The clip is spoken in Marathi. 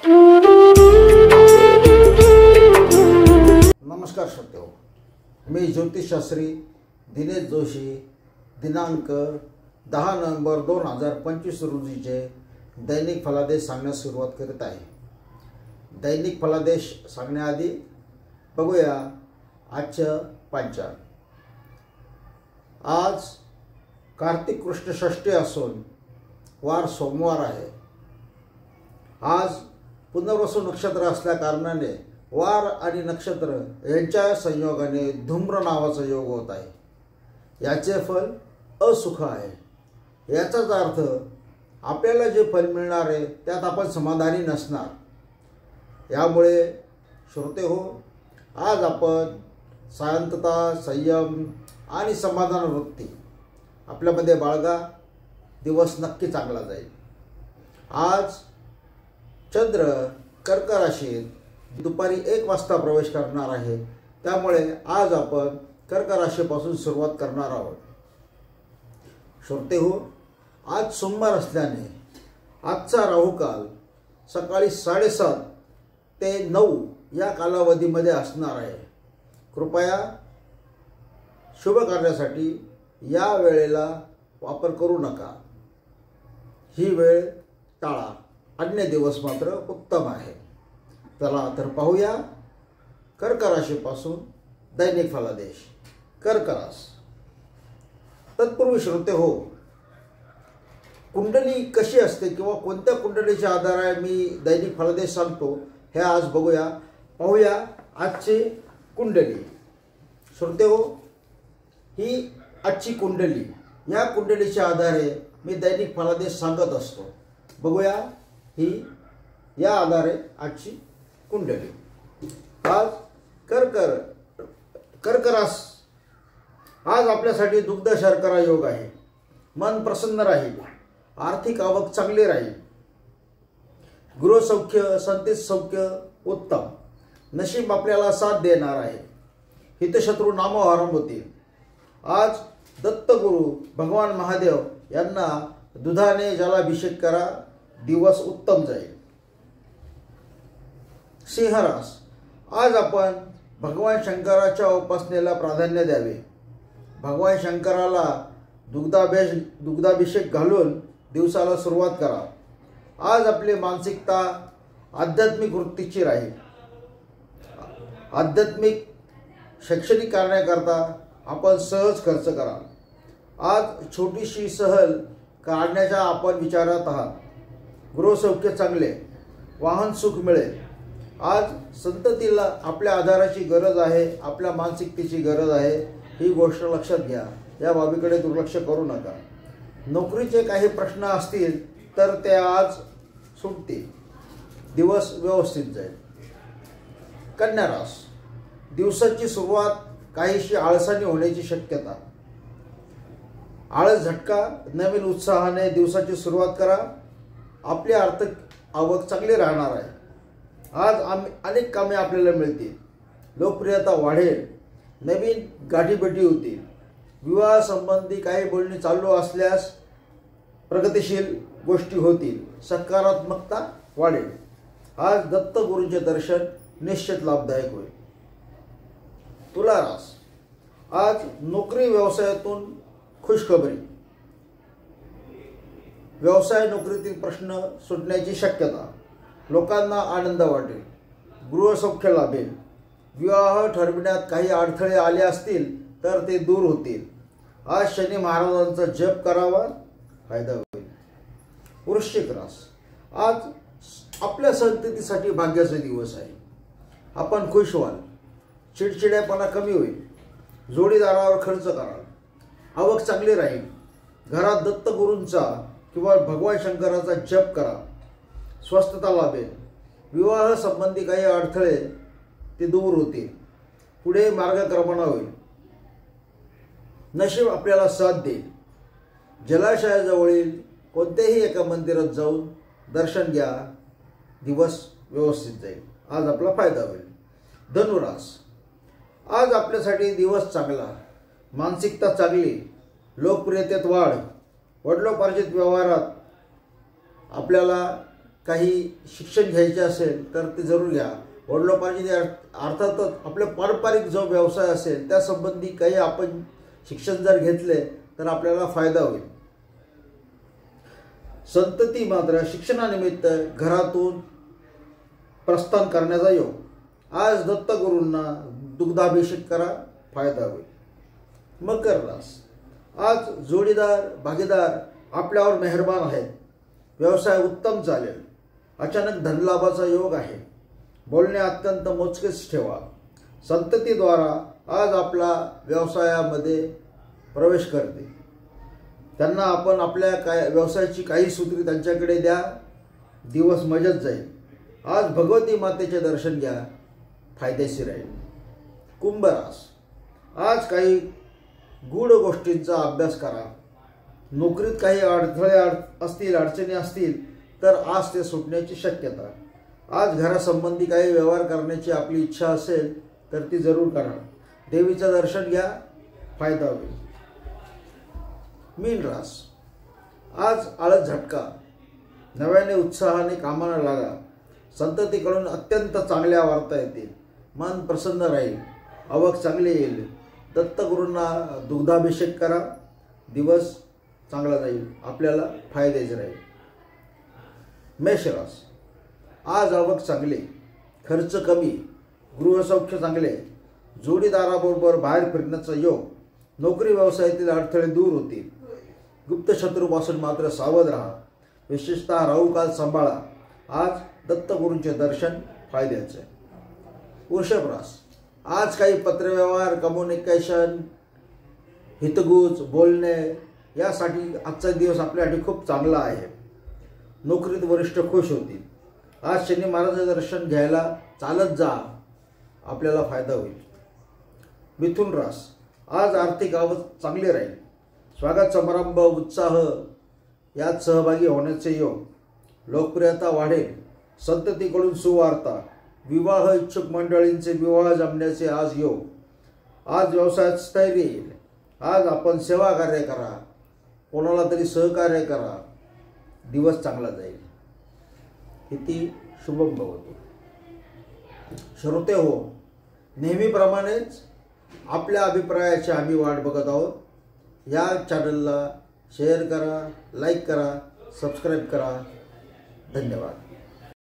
नमस्कार श्रोते हो, मी ज्योतिषशास्त्री दिनेश जोशी दिनांक 10 नोव्हेंबर 2025 रोजीचे दैनिक फलादेश सांगण्यास सुरुवात करत आहे। दैनिक फलादेश सांगण्याआधी बघूया आजचं पंचांग। आज कार्तिक कृष्ण षष्ठी असून वार सोमवार आहे। आज पुनर्वसू नक्षत्र असल्या कारणाने वार आणि नक्षत्र यांच्या संयोगाने धूम्र नावाचा योग होत आहे। याचे फल असुख आहे। याचाच अर्थ आपल्याला जे फल मिळणार आहे त्यात आपण समाधानी नसणार। यामुळे श्रोते हो, आज आपण शांतता, संयम आणि समाधान वृत्ती आपल्यामध्ये बाळगा, दिवस नक्की चांगला जाईल। आज चंद्र कर्क राशीत दुपारी 1 वाजता प्रवेश करणार आहे, त्यामुळे आज आपण कर्क राशीपासून सुरुवात करणार आहोत। श्रोते हो, आज सोमवार असल्याने आजचा राहुकाल सकाळी 7:30 ते 9 या कालावधीमध्ये असणार आहे। कृपया शुभ कार्यासाठी या वेळेला वापर करू नका। ही वेळ टाळा, अन्य दिवस मात्र उत्तम आहे। चला तर पाहूया कर्क राशीपासून दैनिक फलादेश। कर्क राशी। तत्पूर्वी श्रोते हो, कुंडली कशी असते किंवा कोणत्या कुंडलीच्या आधाराने मी दैनिक फलादेश सांगतो हे आज बघूया। पाहूया आजची कुंडली। श्रोते हो, ही आजची कुंडली, या कुंडलीच्या आधारे मी दैनिक फलादेश सांगत असतो। बघूया ही या आधारे आजची कुंडली। आज कर्क राशी। आज आपल्यासाठी दुग्ध शर्करा योग आहे। मन प्रसन्न राहील, आर्थिक आवक चांगली राहील, गृहसौख्य, संतान सौख्य उत्तम, नशीब आपल्याला साथ देणार आहे, हितशत्रू नामोहरम होतील। आज दत्तगुरु भगवान महादेव यांना दुधाने जलाभिषेक करा, दिवस उत्तम जाईल। सिंह राशी। आज आपण भगवान शंकराच्या उपासनेला प्राधान्य द्यावे। भगवान शंकराला दुग्धाभिषेक घालून दिवसाला सुरुवात करा। आज आपली मानसिकता आध्यात्मिक वृत्तीची राहील। आध्यात्मिक शैक्षणिक करण्याकरता आपण सहज खर्च करा। आज छोटीशी सहल काढण्याच्या आपण विचारात आहात। गृहसौख्य चांगले, वाहन सुख मिळेल। आज संततीला आपल्या आधाराची गरज आहे, आपल्या मानसिकतेची गरज आहे, ही गोष्ट लक्षात घ्या। या बाबीकडे दुर्लक्ष करू नका। नोकरीचे काही प्रश्न असतील तर ते आज सुटतील, दिवस व्यवस्थित जाईल। कन्या राशी। दिवसाची सुरुवात काहीशी आळसाने होण्याची शक्यता। आळस झटका, नवीन उत्साहाने दिवसाची सुरुवात करा। आपली आर्थिक आवक चांगली राहणार आहे। आज अनेक कामे आपल्याला मिळतील, लोकप्रियता वाढेल, नवीन गाठीभेटी होतील। विवाह संबंधी काही बोलणी चालू असल्यास प्रगतिशील गोष्टी होतील, सकारात्मकता वाढेल। आज दत्तगुरूंचे दर्शन निश्चित लाभदायक होईल। तुला राशी। आज नोकरी व्यवसायातून खुशखबरी, व्यवसाय नोकरीतील प्रश्न सुटण्याची शक्यता, लोकांना आनंद वाटेल, गृहसौख्य लाभेल। विवाह ठरविण्यात काही अडथळे आले असतील तर ते दूर होतील। आज शनी महाराजांचा जप करावा, फायदा होईल। वृश्चिक राशी। आज आपल्या संततीसाठी भाग्याचा दिवस आहे। आपण खुश व्हाल, चिडचिडेपणा कमी होईल, जोडीदारावर खर्च कराल, आवक चांगली राहील। घरात दत्तगुरूंचा किंवा भगवान शंकराचा जप करा, स्वस्थता लाभेल। विवाह संबंधी काही अडथळे ते दूर होतील, पुढे मार्गक्रमण होईल, नशीब आपल्याला साथ देईल। जलाशयाजवळील कोणत्याही एका मंदिरात जाऊन दर्शन घ्या, दिवस व्यवस्थित जाईल। आज आपला फायदा होईल। धनुराशी। आज आपल्यासाठी दिवस चांगला, मानसिकता चांगली, लोकप्रियतेत वाढ, वडिलोपार्जित व्यवहारात आपल्याला काही शिक्षण घ्यायचे असेल तर ते जरूर घ्या. वडिलोपार्जित अर्थातच आपला पारंपरिक जो व्यवसाय असेल त्यासंबंधी काही आपण शिक्षण जर घेतले तर आपल्याला फायदा होईल. संतती मात्र शिक्षणानिमित्त घरातून प्रस्थान करण्याचा योग. आज दत्तगुरूंना दुग्धाभिषेक करा, फायदा होईल. मकर रास. आज जोडीदार भागीदार आपल्यावर मेहरबान आहेत. व्यवसाय उत्तम चालेल. अचानक धनलाभाचा योग आहे. बोलणे अत्यंत मोजकेच ठेवा. संततीद्वारा आज आपला व्यवसायामध्ये प्रवेश करते. त्यांना आपण आपल्या व्यवसायाची काही सूत्रे त्यांच्याकडे द्या. दिवस मजेत जाईल. आज भगवती मातेचे दर्शन घ्या, फायदेशीर राहील. कुंभ रास. आज काही गूढ गोष्टींचा अभ्यास करा. नोकरीत काही अडथळे असतील, अडचणी असतील तर आज ते सुटण्याची शक्यता. आज घरासंबंधी काही व्यवहार करण्याची आपली इच्छा असेल तर ती जरूर करा. देवीचं दर्शन घ्या, फायदा होईल. मीन रास. आज आळस झटका. नव्याने उत्साहाने कामाला लागा. संततीकडून अत्यंत चांगल्या वार्ता येतील. मन प्रसन्न राहील. आवक चांगली येईल. दत्तगुरूंना दुग्धाभिषेक करा. दिवस चांगला जाईल. आपल्याला फायद्याचे राहील. मेषरास. आज आवक चांगली, खर्च कमी, गृहसौख्य चांगले, जोडीदाराबरोबर बाहेर फिरण्याचा योग. नोकरी व्यवसायातील अडथळे दूर होतील. गुप्त शत्रूपासून मात्र सावध राहा. विशेषतः राहू काल सांभाळा. आज दत्तगुरूंचे दर्शन फायद्याचे. वृषभ रास. आज काही पत्रव्यवहार, कम्युनिकेशन, हितगुज बोलणे यासाठी आजचा दिवस आपल्यासाठी खूप चांगला आहे. नोकरीत वरिष्ठ खुश होतील. आज शनी महाराजांचे दर्शन घ्यायला चालत जा, आपल्याला फायदा होईल. मिथुन रास. आज आर्थिक आवक चांगली राहील. स्वागत समारंभ, उत्साह यात सहभागी होण्याचे योग. लोकप्रियता वाढेल. संततीकडून सुवार्ता. विवाह इच्छुक मंडळींचे विवाह जमण्याचे आज योग. आज व्यवसायात स्थैर्य येईल. आज आपण सेवा कार्य करा, कोणाला तरी सहकार्य करा. दिवस चांगला जाईल. इति शुभम भवतु. श्रोते हो, नेहमीप्रमाणेच आपल्या अभिप्रायाची आम्ही वाट बघत आहोत. या चॅनलला शेअर करा, लाईक करा, सबस्क्राईब करा. धन्यवाद.